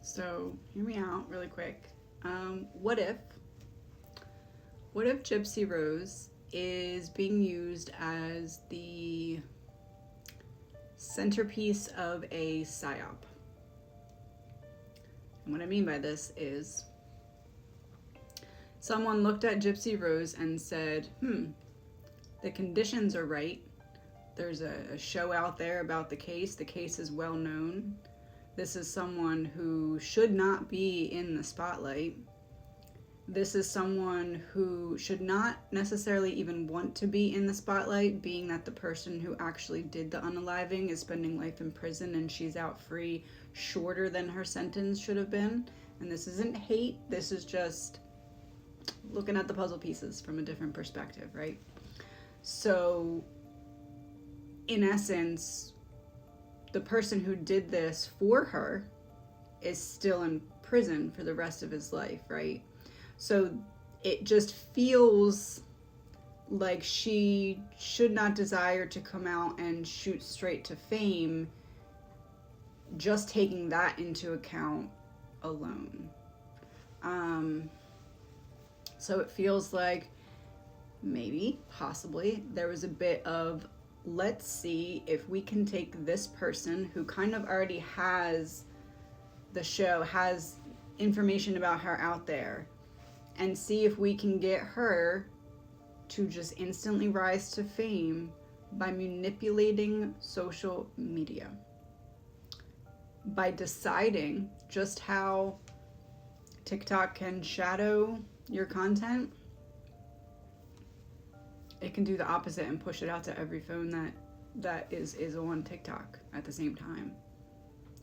So hear me out really quick. What if Gypsy Rose is being used as the centerpiece of a psyop? And what I mean by this is someone looked at Gypsy Rose and said, the conditions are right. There's a show out there about the case. The case is well known. This is someone who should not be in the spotlight. This is someone who should not necessarily even want to be in the spotlight, being that the person who actually did the unaliving is spending life in prison and she's out free shorter than her sentence should have been. And this isn't hate, this is just looking at the puzzle pieces from a different perspective, right? So, in essence, the person who did this for her is still in prison for the rest of his life, right? So it just feels like she should not desire to come out and shoot straight to fame, just taking that into account alone. So it feels like maybe, possibly, there was a bit of, let's see if we can take this person who kind of already has the show, has information about her out there, and see if we can get her to just instantly rise to fame by manipulating social media. By deciding just how TikTok can shadow your content, it can do the opposite and push it out to every phone that is on TikTok at the same time.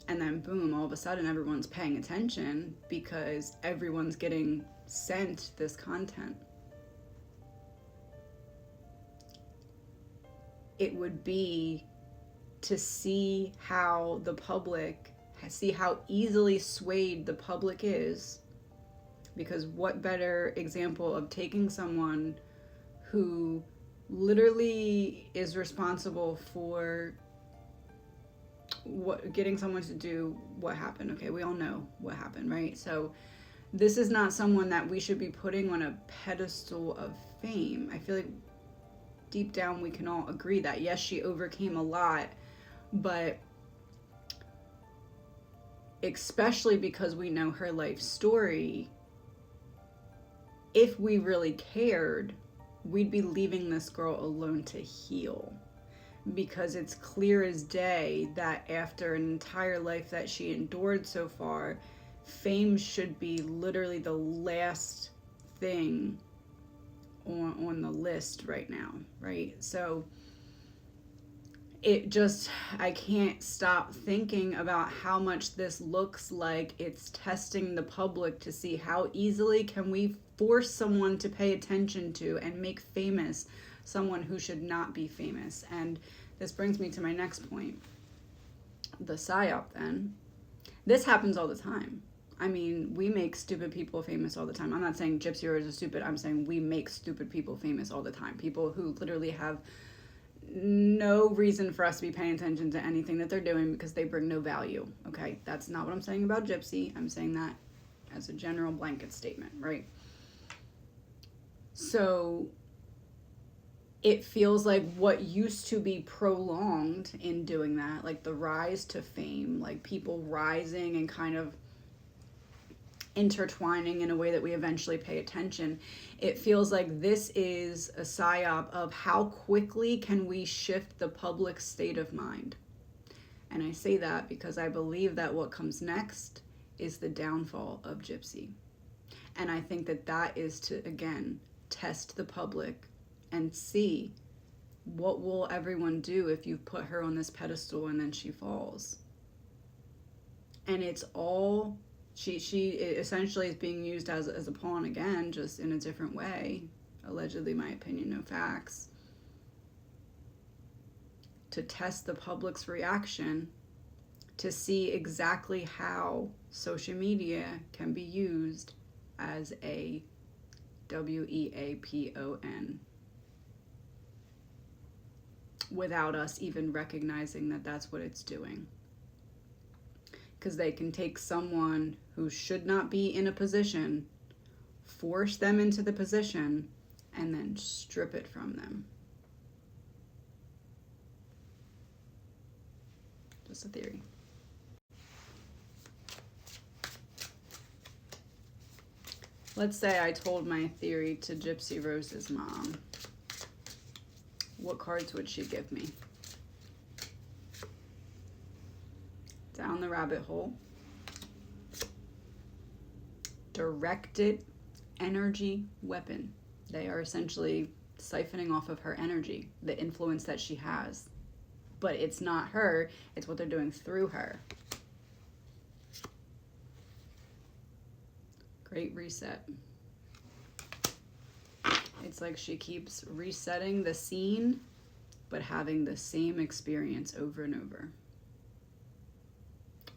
And then boom, all of a sudden everyone's paying attention because everyone's getting sent this content. It would be to see how easily swayed the public is, because what better example of taking someone who literally is responsible for getting someone to do what happened. Okay, we all know what happened, right? So this is not someone that we should be putting on a pedestal of fame. I feel like deep down we can all agree that yes, she overcame a lot, but especially because we know her life story, if we really cared, we'd be leaving this girl alone to heal. Because it's clear as day that after an entire life that she endured so far, fame should be literally the last thing on the list right now, right? So I can't stop thinking about how much this looks like it's testing the public to see how easily can we force someone to pay attention to and make famous someone who should not be famous. And this brings me to my next point. The psyop then. This happens all the time. I mean, we make stupid people famous all the time. I'm not saying Gypsy Rose is stupid. I'm saying we make stupid people famous all the time. People who literally have no reason for us to be paying attention to anything that they're doing because they bring no value. Okay, that's not what I'm saying about Gypsy. I'm saying that as a general blanket statement, right? So it feels like what used to be prolonged in doing that, like the rise to fame, like people rising and kind of intertwining in a way that we eventually pay attention. It feels like this is a psyop of how quickly can we shift the public state of mind. And I say that because I believe that what comes next is the downfall of Gypsy. And I think that is to, again, test the public and see what will everyone do if you put her on this pedestal and then she falls. And it's all, she essentially is being used as a pawn again, just in a different way. Allegedly, my opinion, no facts. To test the public's reaction, to see exactly how social media can be used as a weapon without us even recognizing that that's what it's doing. because they can take someone who should not be in a position, force them into the position, and then strip it from them. Just a theory. Let's say I told my theory to Gypsy Rose's mom. What cards would she give me? Down the rabbit hole. Directed energy weapon. They are essentially siphoning off of her energy, the influence that she has. But it's not her, it's what they're doing through her. Great reset. It's like she keeps resetting the scene, but having the same experience over and over.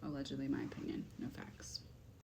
Allegedly, my opinion, no facts.